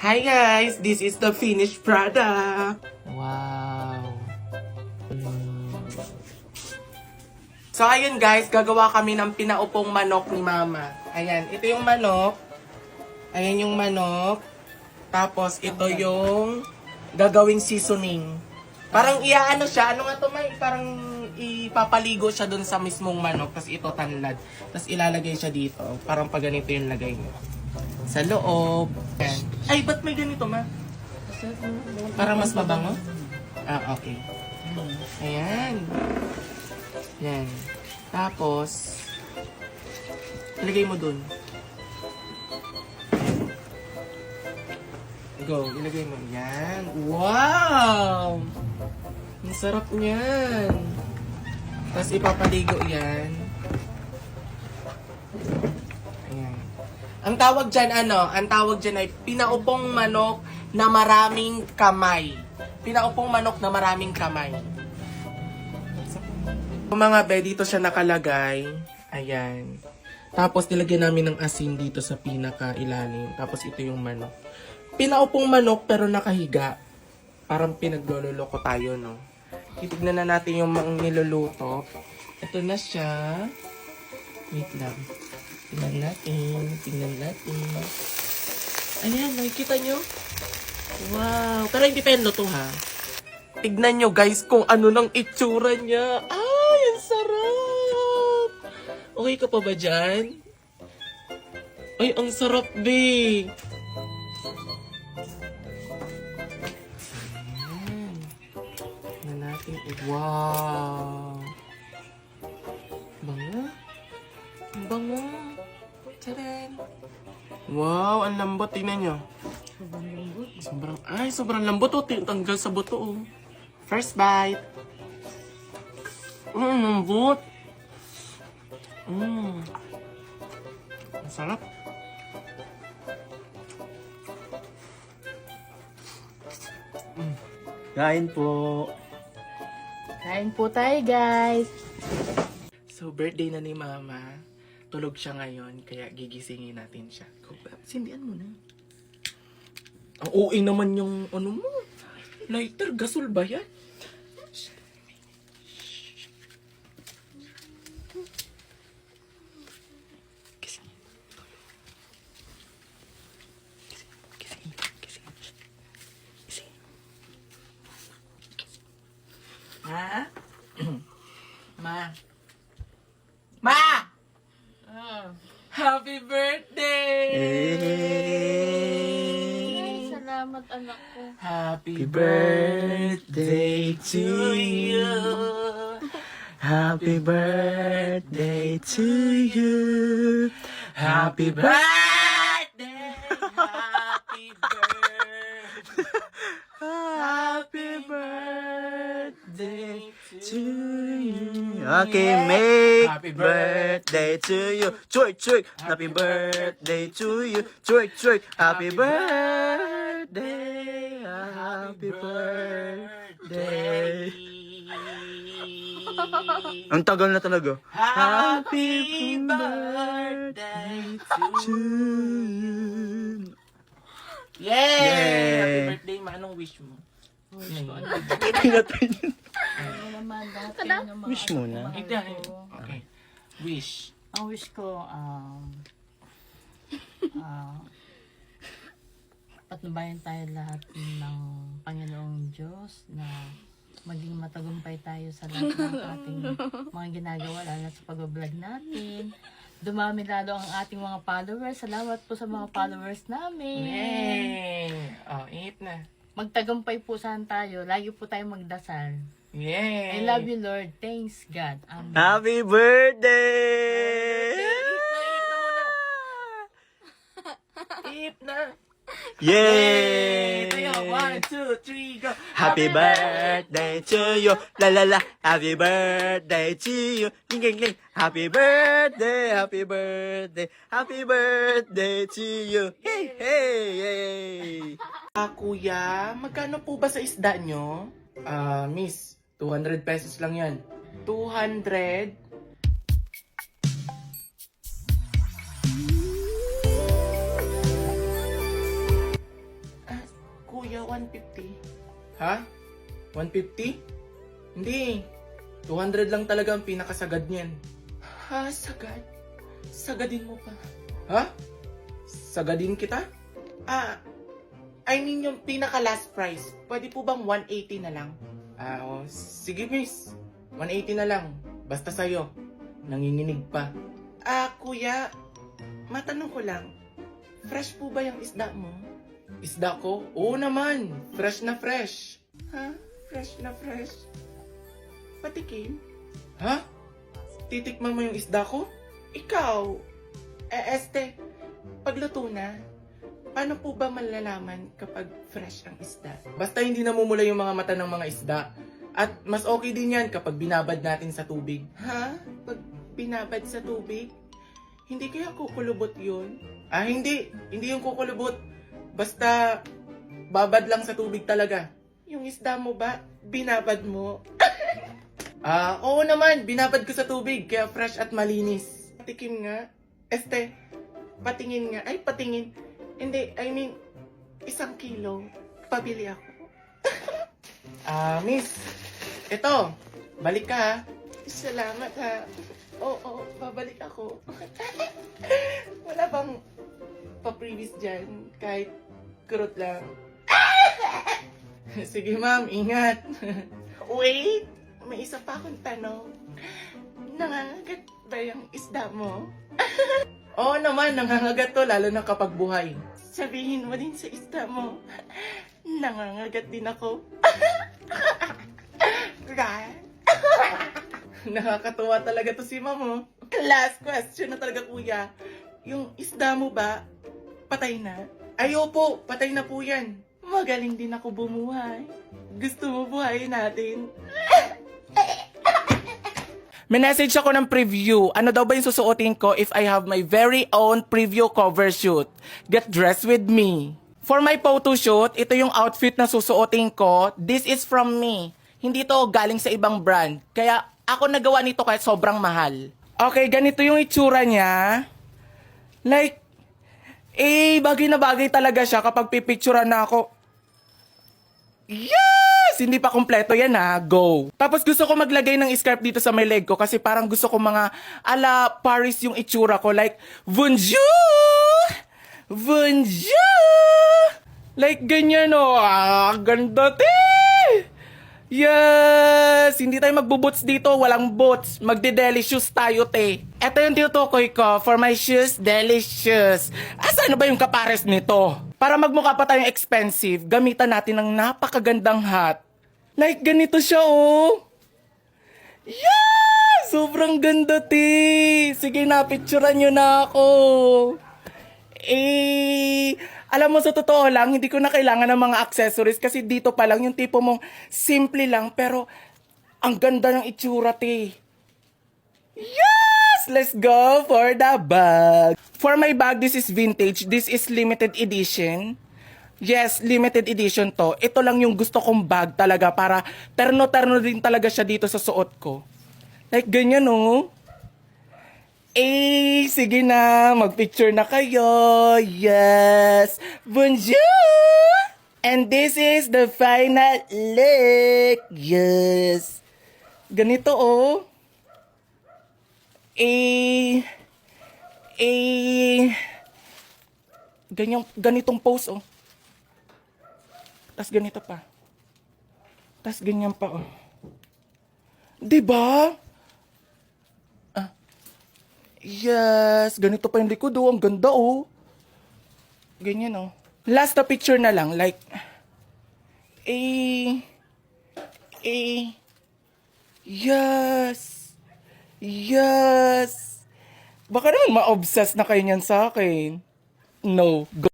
Hi guys, this is the finished product. Wow. So ayun guys, gagawa kami ng pinaupong manok ni Mama. Ayan, ito yung manok. Ayan yung manok. Tapos ito yung gagawing seasoning. Parang iaano siya, ano nga to May? Parang ipapaligo siya dun sa mismong manok. Tapos ito tanlad. Tapos ilalagay siya dito. Parang pag ganito yung lagay mo. Sa loob. Ayan. Ay, ba't may ganito ma? Para mas mabango? Ah, okay. Ayan. Ayan. Tapos, ilagay mo dun. Go, ilagay mo. Ayan. Wow! Ang sarap niyan. Tapos ipapaligo yan. Ayan. Ang tawag dyan, ang tawag dyan ay pinaupong manok na maraming kamay. Pinaupong manok na maraming kamay. Mga be, dito siya nakalagay. Ayan. Tapos nilagyan namin ng asin dito sa pinaka-ilalim. Tapos ito yung manok. Pinaupong manok pero nakahiga. Parang pinagloloko tayo, no? Titignan na natin yung mga niluluto. Ito na siya. Wait lang. Tingnan natin. Ayan, nakikita nyo? Wow. Pero hindi pendo to, ha? Tignan nyo, guys, kung ano nang itsura niya. Ay, ang sarap! Okay ka pa ba dyan? Ay, ang sarap, be! Ayan. Tignan natin. Wow! Bango? Ang bango! Tcharan! Wow, ang lambot. Tingnan nyo. Sobrang lambot. Oh, tanggal sa buto. Oh. First bite. Lambot. Ang sarap. Kain po. Kain po tayo, guys. So, birthday na ni Mama. Tulog siya ngayon, kaya gigisingin natin siya. Sindihan mo na. Ang OA naman yung ano mo. Lighter, gasol ba yan? Ma? Ma? Ma! Happy birthday! Ay, salamat, anak ko. Happy birthday to you. Happy birthday to you. Happy birthday. Happy birthday. Happy birthday to you. Okay, make Happy birthday to you. Twerk, twerk. Happy birthday to you. Twerk, twerk. Happy birthday. Happy birthday. Ang tagal na talaga. Happy birthday to you. Yay! Yay! Happy birthday, ma. Anong wish mo? Ano naman, lahat kayo ng mga Wish muna. mahal Hindi, ko. okay. Wish. Ang wish ko, patnubayan tayo lahat ng Panginoong Diyos na maging matagumpay tayo sa lahat ng ating mga ginagawa, lalo na sa pag-vlog natin. Dumami lalo ang ating mga followers. Salamat po sa mga followers namin. Yay! Oh, eat na. Magtagumpay po saan tayo. Lagi po tayong magdasal. Yay! I love you, Lord. Thanks, God. Amen. Happy birthday! Eat na! Yay! Tayo, 1, 2, 3, go! Happy birthday to you. La la la. Happy birthday to you. Ling ling ling. Happy birthday. Happy birthday. Happy birthday to you. Hey hey hey. Kuya, magkano po ba sa isda nyo? Miss, 200 pesos lang yan. 200? 150. Ha? 150? Hindi. 200 lang talaga ang pinakasagad niyan. Ha? Sagad? Sagadin mo pa. Ha? Sagadin kita? I mean yung pinaka last price. Pwede po bang 180 na lang? Sige miss. 180 na lang. Basta sa'yo. Nanginginig pa. Kuya, matanong ko lang. Fresh po ba yung isda mo? Isda ko? Oo naman. Fresh na fresh. Ha? Fresh na fresh? Patikim? Ha? Titikman mo yung isda ko? Ikaw? Pagluto na, paano po ba malalaman kapag fresh ang isda? Basta hindi namumula yung mga mata ng mga isda. At mas okay din yan kapag binabad natin sa tubig. Ha? Pag binabad sa tubig? Hindi kaya kukulubot yun? Hindi. Hindi yung kukulubot. Basta babad lang sa tubig talaga. Yung isda mo ba, binabad mo? Oo naman, binabad ko sa tubig, kaya fresh at malinis. Patikim nga. Patingin nga. Ay, patingin. Hindi, I mean, 1 kilo. Pabili ako. Miss. Ito, balik ka ha. Salamat ha. Oo, babalik ako. Wala bang pa-previous dyan? Kahit kurot lang. Sige ma'am, ingat. Wait, may isa pa akong tanong. Nangangagat ba yung isda mo? Oo naman, nangangagat to, lalo na kapag buhay. Sabihin mo din sa isda mo, nangangagat din ako. Nakakatuwa talaga to si mamo. Last question na talaga kuya. Yung isda mo ba, patay na? Ay opo, patay na po yan. Magaling din ako bumuhay. Gusto mo buhayin natin? May message ako ng preview. Ano daw ba yung susuotin ko if I have my very own preview cover shoot? Get dressed with me. For my photo shoot, ito yung outfit na susuotin ko. This is from me. Hindi to galing sa ibang brand. Kaya ako nagawa nito kahit sobrang mahal. Okay, ganito yung itsura niya. Like, bagay na bagay talaga siya kapag pipicturean na ako. Yes! Hindi pa kompleto yan ha. Go! Tapos gusto ko maglagay ng scarf dito sa may leg ko kasi parang gusto ko mga ala Paris yung itsura ko. Like, bonjour! Bonjour! Like ganyan o. Ganda te! Yes! Hindi tayo magbuboots dito. Walang boots. Magde-delicious tayo te. Ito yung tinutukoy ko for my shoes, delicious. Asa ba yung kapares nito? Para magmukha pa tayong expensive, gamitan natin ng napakagandang hat. Like ganito siya oh. Yeah! Sobrang ganda te. Sige na, picturean nyo na ako. Alam mo sa totoo lang, hindi ko na kailangan ng mga accessories kasi dito pa lang yung tipo mong simple lang pero ang ganda ng itsura te. Yes! Let's go for the bag. For my bag, this is vintage. This is limited edition. Yes, limited edition to. Ito lang yung gusto kong bag talaga para terno-terno din talaga siya dito sa suot ko. Like ganyan oh. Sige na, magpicture na kayo. Yes. Bonjour! And this is the final look. Yes. Ganito oh. Ganitong pose oh. Tas ganito pa. Tas ganyan pa oh. 'Di ba? Yes, ganito pa yung likod oh. Ang ganda oh. Ganyan oh. Last na picture na lang. Like, yes. Yes. Baka naman ma-obsess na kayo niyan sa akin. No. Go.